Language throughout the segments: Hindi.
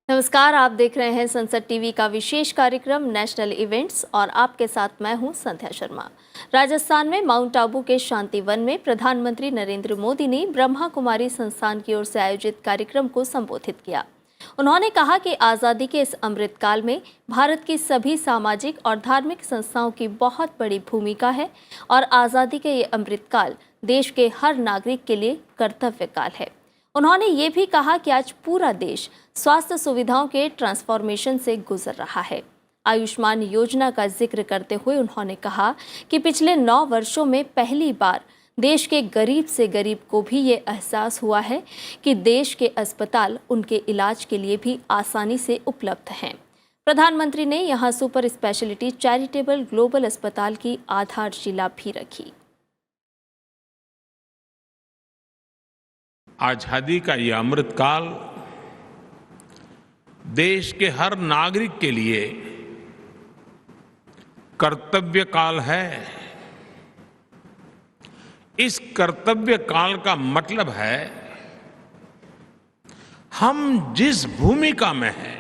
नमस्कार, आप देख रहे हैं संसद टीवी का विशेष कार्यक्रम नेशनल इवेंट्स और आपके साथ मैं हूं संध्या शर्मा। राजस्थान में माउंट आबू के शांति वन में प्रधानमंत्री नरेंद्र मोदी ने ब्रह्मा कुमारी संस्थान की ओर से आयोजित कार्यक्रम को संबोधित किया। उन्होंने कहा कि आज़ादी के इस अमृतकाल में भारत की सभी सामाजिक और धार्मिक संस्थाओं की बहुत बड़ी भूमिका है और आज़ादी के ये अमृतकाल देश के हर नागरिक के लिए कर्तव्य काल है। उन्होंने ये भी कहा कि आज पूरा देश स्वास्थ्य सुविधाओं के ट्रांसफॉर्मेशन से गुजर रहा है। आयुष्मान योजना का जिक्र करते हुए उन्होंने कहा कि पिछले 9 वर्षों में पहली बार देश के गरीब से गरीब को भी ये एहसास हुआ है कि देश के अस्पताल उनके इलाज के लिए भी आसानी से उपलब्ध हैं। प्रधानमंत्री ने यहाँ सुपर स्पेशलिटी चैरिटेबल ग्लोबल अस्पताल की आधारशिला भी रखी। आजादी का ये अमृतकाल देश के हर नागरिक के लिए कर्तव्य काल है। इस कर्तव्य काल का मतलब है हम जिस भूमिका में हैं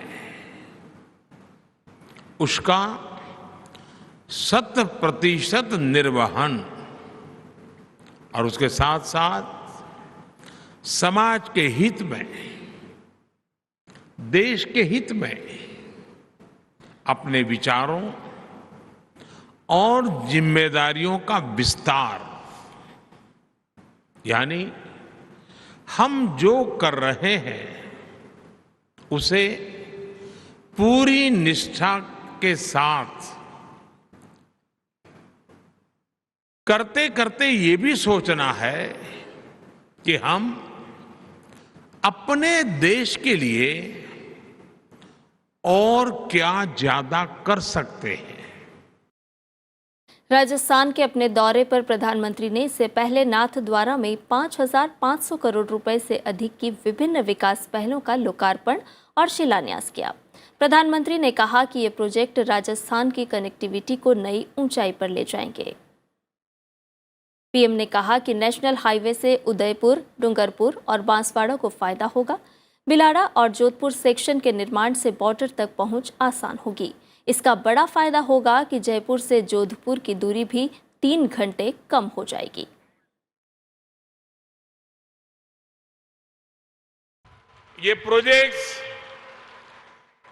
उसका 100% निर्वहन और उसके साथ साथ समाज के हित में, देश के हित में अपने विचारों और जिम्मेदारियों का विस्तार, यानी हम जो कर रहे हैं उसे पूरी निष्ठा के साथ करते करते ये भी सोचना है कि हम अपने देश के लिए और क्या ज्यादा कर सकते हैं। राजस्थान के अपने दौरे पर प्रधानमंत्री ने इससे पहले नाथद्वारा में 5,500 करोड़ रुपए से अधिक की विभिन्न विकास पहलों का लोकार्पण और शिलान्यास किया। प्रधानमंत्री ने कहा कि ये प्रोजेक्ट राजस्थान की कनेक्टिविटी को नई ऊंचाई पर ले जाएंगे। पीएम ने कहा कि नेशनल हाईवे से उदयपुर, डूंगरपुर और बांसवाड़ा को फायदा होगा। बिलाड़ा और जोधपुर सेक्शन के निर्माण से बॉर्डर तक पहुंच आसान होगी। इसका बड़ा फायदा होगा कि जयपुर से जोधपुर की दूरी भी 3 घंटे कम हो जाएगी। ये प्रोजेक्ट्स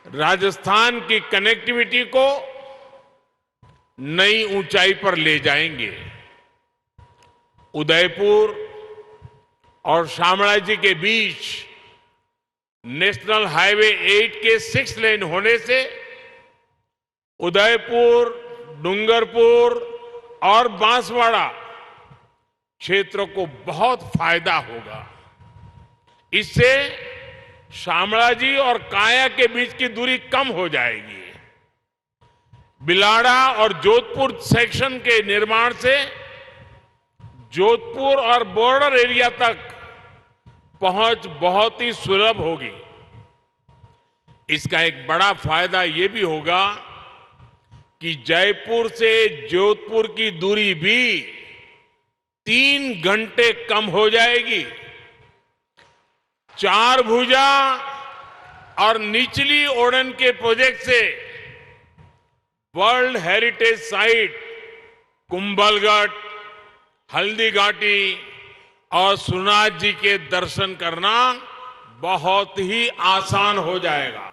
राजस्थान की कनेक्टिविटी को नई ऊंचाई पर ले जाएंगे। उदयपुर और शामळाजी के बीच नेशनल हाईवे 8 के 6 लेन होने से उदयपुर, डूंगरपुर और बांसवाड़ा क्षेत्रों को बहुत फायदा होगा। इससे शामळाजी और काया के बीच की दूरी कम हो जाएगी। बिलाड़ा और जोधपुर सेक्शन के निर्माण से जोधपुर और बॉर्डर एरिया तक पहुंच बहुत ही सुलभ होगी। इसका एक बड़ा फायदा यह भी होगा कि जयपुर से जोधपुर की दूरी भी 3 घंटे कम हो जाएगी। 4 भुजा और निचली ओड़न के प्रोजेक्ट से world heritage site Kumbhalgarh, Haldi Ghati और सुनाथ जी के दर्शन करना बहुत ही आसान हो जाएगा।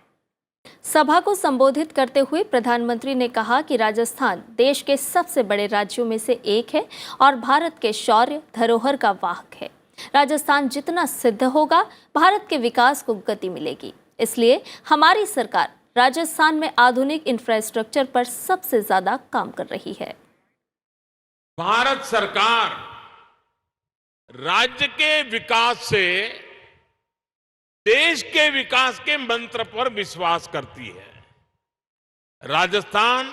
सभा को संबोधित करते हुए प्रधानमंत्री ने कहा कि राजस्थान देश के सबसे बड़े राज्यों में से एक है और भारत के शौर्य धरोहर का वाहक है। राजस्थान जितना सिद्ध होगा, भारत के विकास को गति मिलेगी। इसलिए हमारी सरकार राजस्थान में आधुनिक इंफ्रास्ट्रक्चर पर सबसे ज्यादा काम कर रही है। भारत सरकार राज्य के विकास से देश के विकास के मंत्र पर विश्वास करती है। राजस्थान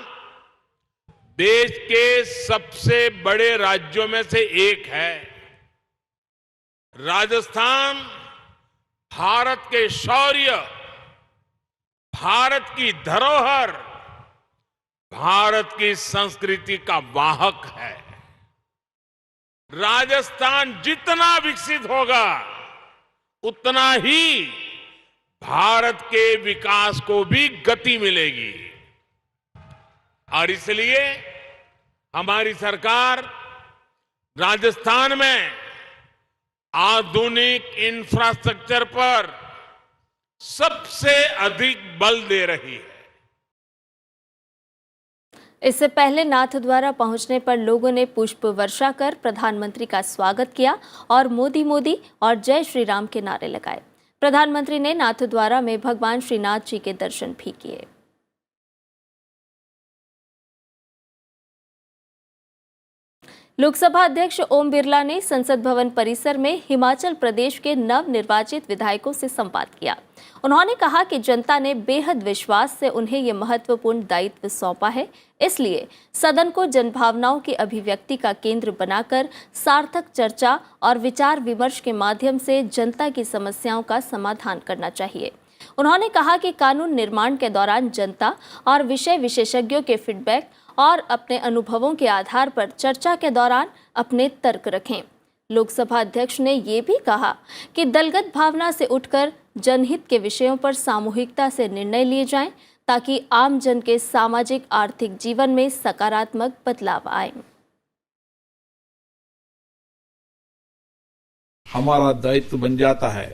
देश के सबसे बड़े राज्यों में से एक है। राजस्थान भारत के शौर्य, भारत की धरोहर, भारत की संस्कृति का वाहक है। राजस्थान जितना विकसित होगा उतना ही भारत के विकास को भी गति मिलेगी और इसलिए हमारी सरकार राजस्थान में आधुनिक इंफ्रास्ट्रक्चर पर सबसे अधिक बल दे रही है। इससे पहले नाथद्वारा पहुंचने पर लोगों ने पुष्प वर्षा कर प्रधानमंत्री का स्वागत किया और मोदी मोदी और जय श्री राम के नारे लगाए। प्रधानमंत्री ने नाथद्वारा में भगवान श्रीनाथ जी के दर्शन भी किए। लोकसभा अध्यक्ष ओम बिरला ने संसद भवन परिसर में हिमाचल प्रदेश के नवनिर्वाचित विधायकों से संवाद किया। उन्होंने कहा कि जनता ने बेहद विश्वास से उन्हें ये महत्वपूर्ण दायित्व सौंपा है, इसलिए सदन को जनभावनाओं की अभिव्यक्ति का केंद्र बनाकर सार्थक चर्चा और विचार विमर्श के माध्यम से जनता की समस्याओं का समाधान करना चाहिए। उन्होंने कहा कि कानून निर्माण के दौरान जनता और विषय विशेषज्ञों के फीडबैक और अपने अनुभवों के आधार पर चर्चा के दौरान अपने तर्क रखें। लोकसभा अध्यक्ष ने ये भी कहा कि दलगत भावना से उठकर जनहित के विषयों पर सामूहिकता से निर्णय लिए जाएं ताकि आम जन के सामाजिक आर्थिक जीवन में सकारात्मक बदलाव आए। हमारा दायित्व बन जाता है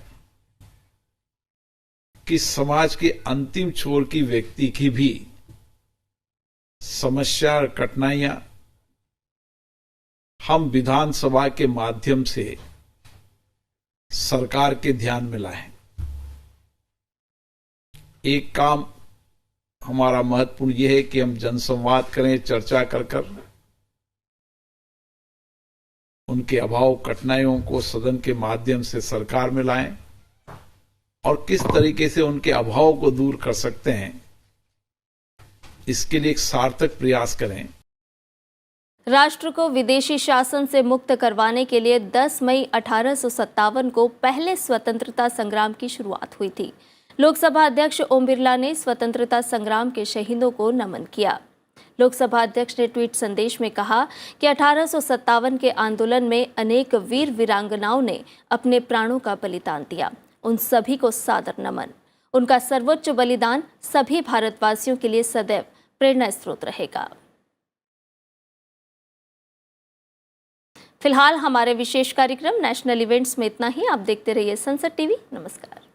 कि समाज के अंतिम छोर की व्यक्ति की भी समस्या और कठिनाइयां हम विधानसभा के माध्यम से सरकार के ध्यान में लाएं। एक काम हमारा महत्वपूर्ण यह है कि हम जनसंवाद करें, चर्चा कर उनके अभाव कठिनाइयों को सदन के माध्यम से सरकार में लाएं और किस तरीके से उनके अभाव को दूर कर सकते हैं, इसके लिए एक सार्थक प्रयास करें। राष्ट्र को विदेशी शासन से मुक्त करवाने के लिए 10 मई 1857 को पहले स्वतंत्रता संग्राम की शुरुआत हुई थी। लोकसभा अध्यक्ष ओम बिरला ने स्वतंत्रता संग्राम के शहीदों को नमन किया। लोकसभा अध्यक्ष ने ट्वीट संदेश में कहा कि 1857 के आंदोलन में अनेक वीर वीरांगनाओं ने अपने प्राणों का बलिदान दिया। उन सभी को सादर नमन। उनका सर्वोच्च बलिदान सभी भारतवासियों के लिए सदैव प्रेरणा स्रोत रहेगा। फिलहाल हमारे विशेष कार्यक्रम नेशनल इवेंट्स में इतना ही। आप देखते रहिए संसद टीवी। नमस्कार।